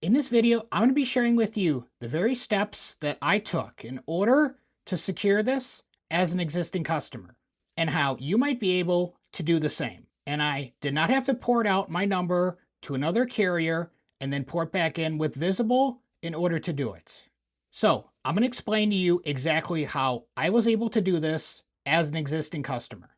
In this video, I'm going to be sharing with you the very steps that I took in order to secure this as an existing customer and how you might be able to do the same. And I did not have to port out my number to another carrier and then port back in with Visible in order to do it. So I'm going to explain to you exactly how I was able to do this as an existing customer.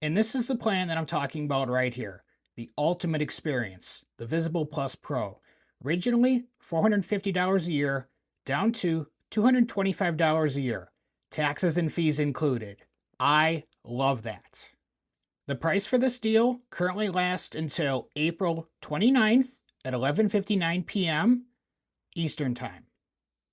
And this is the plan that I'm talking about right here, the ultimate experience, the Visible Plus Pro. Originally $450 a year, down to $225 a year, taxes and fees included. I love that. The price for this deal currently lasts until April 29th at 11:59 p.m. Eastern Time.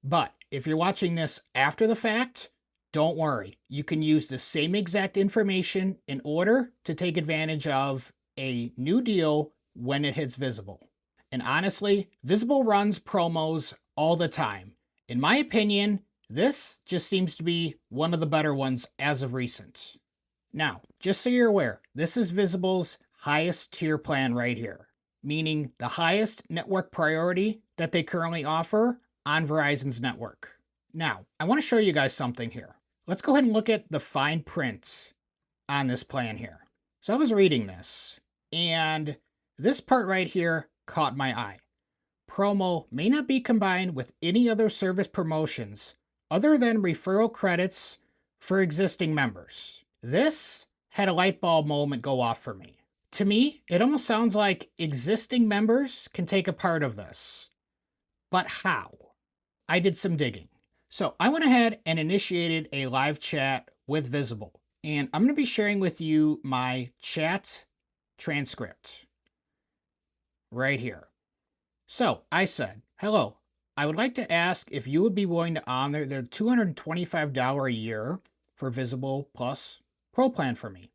But if you're watching this after the fact, don't worry. You can use the same exact information in order to take advantage of a new deal when it hits Visible. And honestly, Visible runs promos all the time. In my opinion, this just seems to be one of the better ones as of recent. Now, just so you're aware, this is Visible's highest tier plan right here, meaning the highest network priority that they currently offer on Verizon's network. Now, I want to show you guys something here. Let's go ahead and look at the fine print on this plan here. So I was reading this, and this part right here caught my eye. Promo may not be combined with any other service promotions other than referral credits for existing members. This had a light bulb moment go off for me. To me, it almost sounds like existing members can take a part of this. But how? I did some digging. So I went ahead and initiated a live chat with Visible, and I'm going to be sharing with you my chat transcript right here. So I said, hello, I would like to ask if you would be willing to honor the $225 a year for Visible Plus Pro plan for me.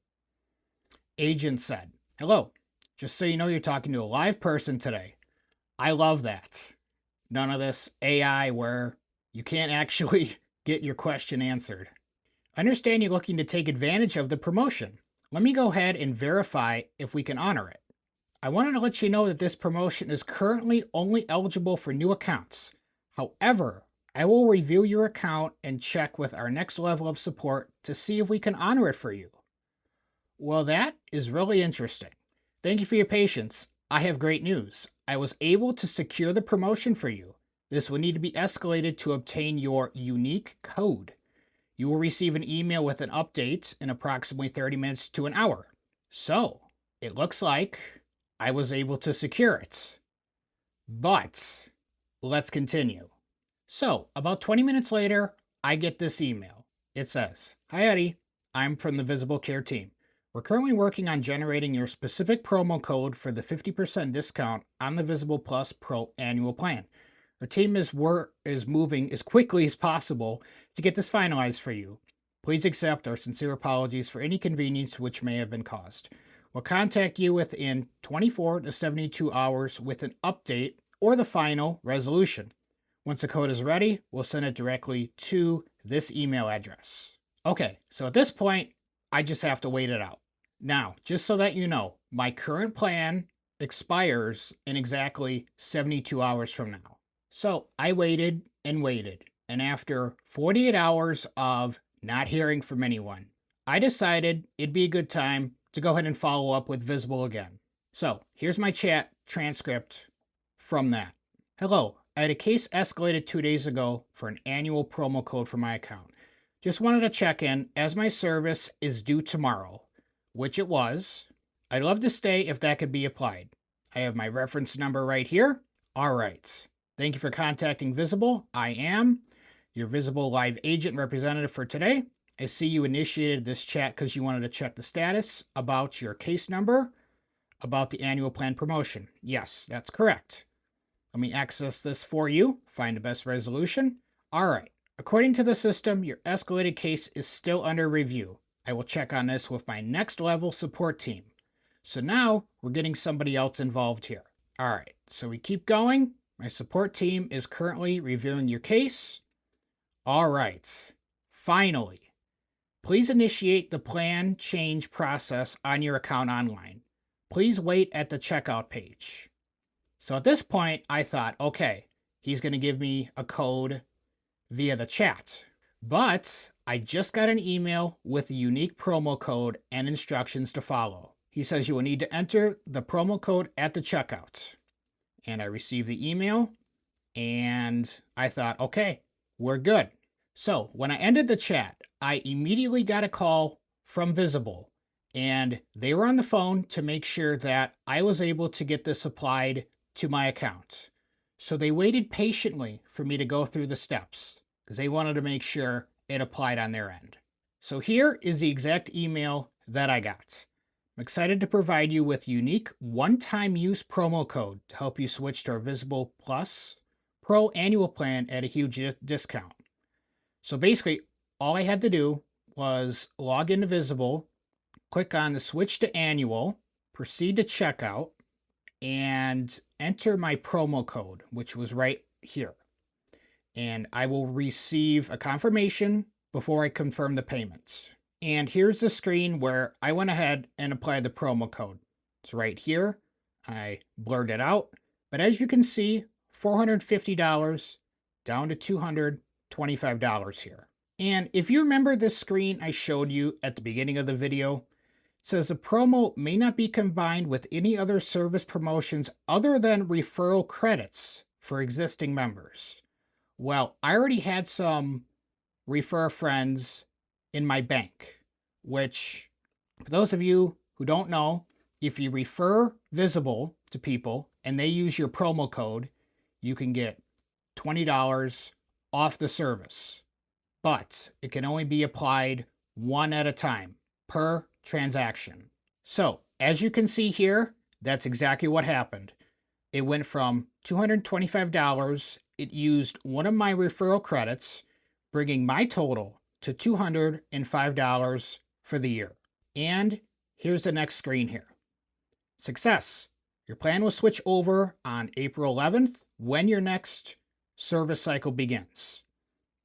Agent said, hello, just so you know, you're talking to a live person today. I love that. None of this AI where you can't actually get your question answered. I understand you're looking to take advantage of the promotion. Let me go ahead and verify if we can honor it. I wanted to let you know that this promotion is currently only eligible for new accounts. However, I will review your account and check with our next level of support to see if we can honor it for you. Well, that is really interesting. Thank you for your patience. I have great news. I was able to secure the promotion for you. This will need to be escalated to obtain your unique code. You will receive an email with an update in approximately 30 minutes to an hour. So, it looks like I was able to secure it. But let's continue. So, about 20 minutes later, I get this email. It says, hi Eddie, I'm from the Visible Care team. We're currently working on generating your specific promo code for the 50% discount on the Visible Plus Pro annual plan. Our team is moving as quickly as possible to get this finalized for you. Please accept our sincere apologies for any inconvenience which may have been caused. We'll contact you within 24 to 72 hours with an update or the final resolution. Once the code is ready, we'll send it directly to this email address. Okay, so at this point, I just have to wait it out. Now, just so that you know, my current plan expires in exactly 72 hours from now. So I waited and waited, and after 48 hours of not hearing from anyone, I decided it'd be a good time to go ahead and follow up with Visible again. So here's my chat transcript from that. Hello, I had a case escalated 2 days ago for an annual promo code for my account. Just wanted to check in as my service is due tomorrow, which it was. I'd love to stay if that could be applied. I have my reference number right here. All right. Thank you for contacting Visible. I am your Visible Live Agent representative for today. I see you initiated this chat because you wanted to check the status about your case number, about the annual plan promotion. Yes, that's correct. Let me access this for you, find the best resolution. All right. According to the system, your escalated case is still under review. I will check on this with my next level support team. So now we're getting somebody else involved here. All right. So we keep going. My support team is currently reviewing your case. All right. Finally. Please initiate the plan change process on your account online. Please wait at the checkout page. So at this point, I thought, okay, he's going to give me a code via the chat. But I just got an email with a unique promo code and instructions to follow. He says you will need to enter the promo code at the checkout. And I received the email and I thought, okay, we're good. So when I ended the chat, I immediately got a call from Visible, and they were on the phone to make sure that I was able to get this applied to my account. So they waited patiently for me to go through the steps because they wanted to make sure it applied on their end. So here is the exact email that I got. I'm excited to provide you with unique one-time use promo code to help you switch to our Visible Plus Pro annual plan at a huge discount. So basically, all I had to do was log into Visible, click on the switch to annual, proceed to checkout, and enter my promo code, which was right here. And I will receive a confirmation before I confirm the payments. And here's the screen where I went ahead and applied the promo code. It's right here. I blurred it out. But as you can see, $450 down to $225 here. And if you remember this screen I showed you at the beginning of the video, it says the promo may not be combined with any other service promotions other than referral credits for existing members. Well, I already had some refer friends in my bank, which, for those of you who don't know, if you refer Visible to people and they use your promo code, you can get $20 off the service. But it can only be applied one at a time per transaction. So, as you can see here, that's exactly what happened. It went from $225. It used one of my referral credits, bringing my total to $205 for the year. And here's the next screen here. Success. Your plan will switch over on April 11th when your next service cycle begins.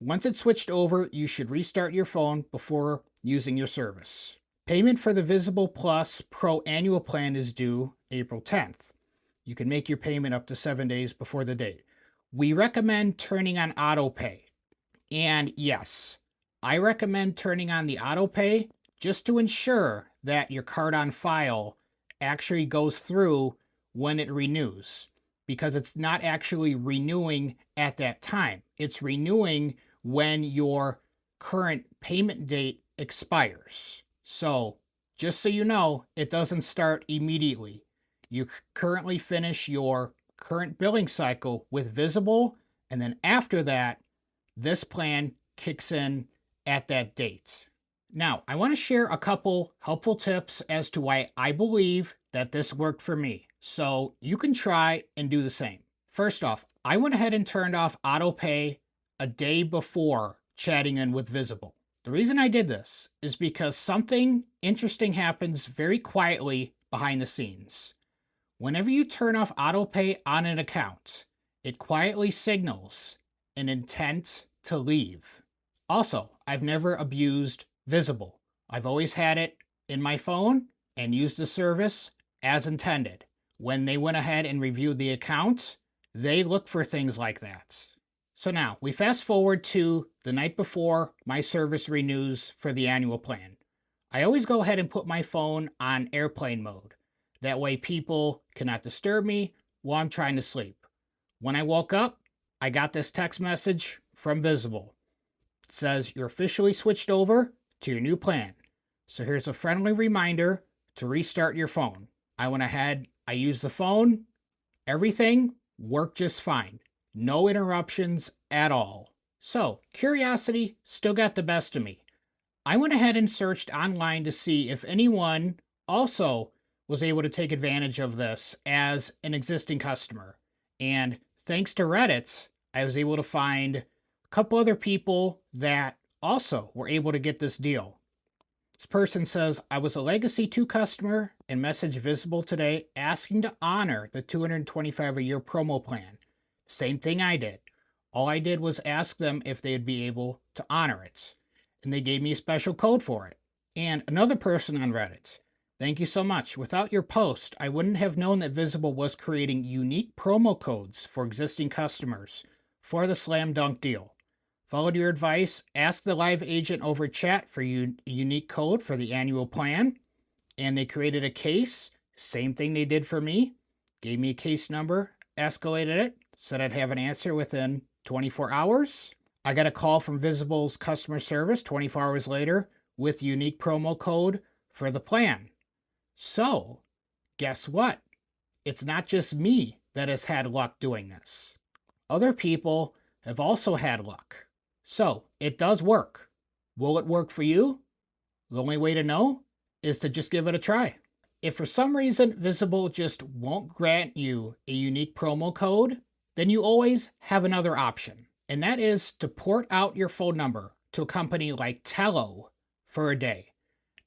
Once it's switched over, you should restart your phone before using your service. Payment for the Visible Plus Pro annual plan is due April 10th. You can make your payment up to 7 days before the date. We recommend turning on auto pay. And yes, I recommend turning on the auto pay just to ensure that your card on file actually goes through when it renews, because it's not actually renewing at that time. It's renewing when your current payment date expires. So just so you know, it doesn't start immediately. You currently finish your current billing cycle with Visible, and then after that, this plan kicks in at that date. Now, I want to share a couple helpful tips as to why I believe that this worked for me, so you can try and do the same. First off, I went ahead and turned off auto pay a day before chatting in with Visible. The reason I did this is because something interesting happens very quietly behind the scenes. Whenever you turn off auto pay on an account, it quietly signals an intent to leave. Also, I've never abused Visible. I've always had it in my phone and used the service as intended. When they went ahead and reviewed the account, they look for things like that. So now we fast forward to the night before my service renews for the annual plan. I always go ahead and put my phone on airplane mode. That way people cannot disturb me while I'm trying to sleep. When I woke up, I got this text message from Visible. It says you're officially switched over to your new plan. So here's a friendly reminder to restart your phone. I went ahead, I used the phone, everything worked just fine. No interruptions at all. So curiosity still got the best of me. I went ahead and searched online to see if anyone also was able to take advantage of this as an existing customer. And thanks to Reddit, I was able to find a couple other people that also were able to get this deal. This person says, I was a Legacy 2 customer and messaged Visible today asking to honor the $225 a year promo plan. Same thing I did. All I did was ask them if they'd be able to honor it. And they gave me a special code for it. And another person on Reddit, Thank you so much. Without your post, I wouldn't have known that Visible was creating unique promo codes for existing customers for the Slam Dunk deal. Followed your advice, asked the live agent over chat for a unique code for the annual plan, and they created a case. Same thing they did for me. Gave me a case number, escalated it, said I'd have an answer within 24 hours. I got a call from Visible's customer service 24 hours later with unique promo code for the plan. So, guess what? It's not just me that has had luck doing this. Other people have also had luck. So, it does work. Will it work for you? The only way to know is to just give it a try. If for some reason Visible just won't grant you a unique promo code, then you always have another option, and that is to port out your phone number to a company like Tello for a day,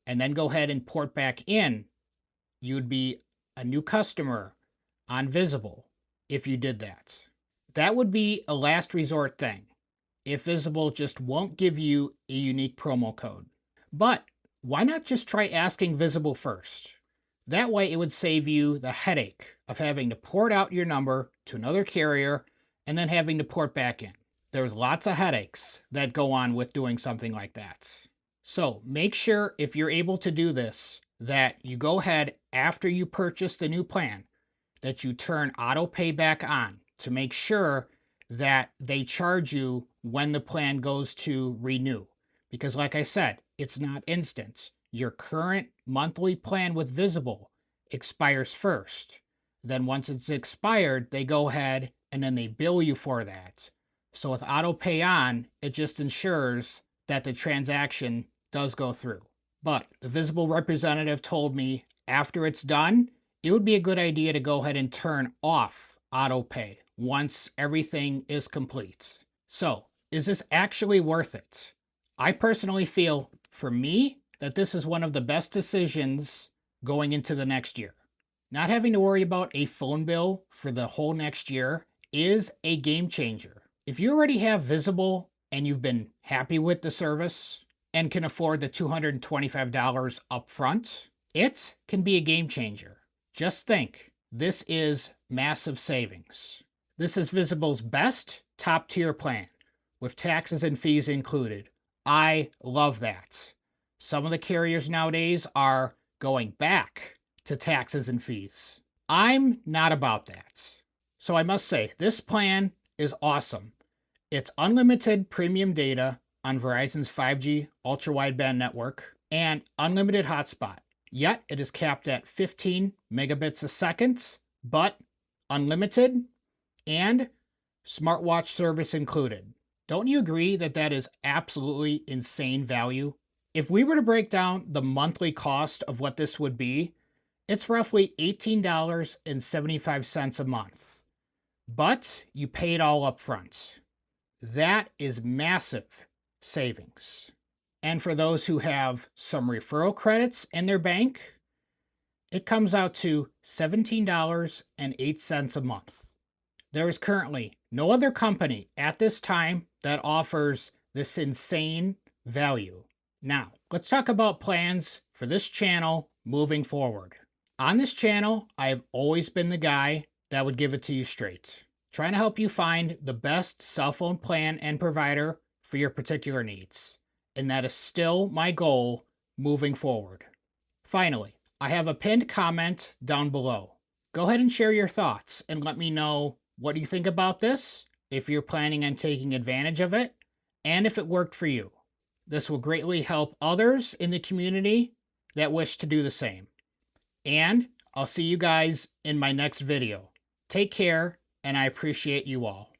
and then go ahead and port back in. You'd be a new customer on Visible if you did that. That would be a last resort thing if Visible just won't give you a unique promo code. But why not just try asking Visible first? That way it would save you the headache of having to port out your number to another carrier and then having to port back in. There's lots of headaches that go on with doing something like that. So make sure if you're able to do this, that you go ahead after you purchase the new plan, that you turn auto pay back on to make sure that they charge you when the plan goes to renew. Because like I said, it's not instant. Your current monthly plan with Visible expires first. Then once it's expired, they go ahead and then they bill you for that. So with auto pay on, it just ensures that the transaction does go through. But the Visible representative told me after it's done, it would be a good idea to go ahead and turn off auto pay once everything is complete. So, is this actually worth it? I personally feel, for me, that this is one of the best decisions going into the next year. Not having to worry about a phone bill for the whole next year is a game changer. If you already have Visible and you've been happy with the service and can afford the $225 upfront, it can be a game changer. Just think, this is massive savings. This is Visible's best top-tier plan, with taxes and fees included. I love that. Some of the carriers nowadays are going back to taxes and fees. I'm not about that. So I must say, this plan is awesome. It's unlimited premium data on Verizon's 5G ultra-wideband network and unlimited hotspot. Yet it is capped at 15 megabits a second, but unlimited and smartwatch service included. Don't you agree that that is absolutely insane value? If we were to break down the monthly cost of what this would be, it's roughly $18.75 a month. But you pay it all up front. That is massive savings. And for those who have some referral credits in their bank, it comes out to $17.08 a month. There is currently no other company at this time that offers this insane value. Now, let's talk about plans for this channel moving forward. On this channel, I have always been the guy that would give it to you straight, trying to help you find the best cell phone plan and provider for your particular needs. And that is still my goal moving forward. Finally, I have a pinned comment down below. Go ahead and share your thoughts and let me know what you think about this, if you're planning on taking advantage of it, and if it worked for you. This will greatly help others in the community that wish to do the same. And I'll see you guys in my next video. Take care, and I appreciate you all.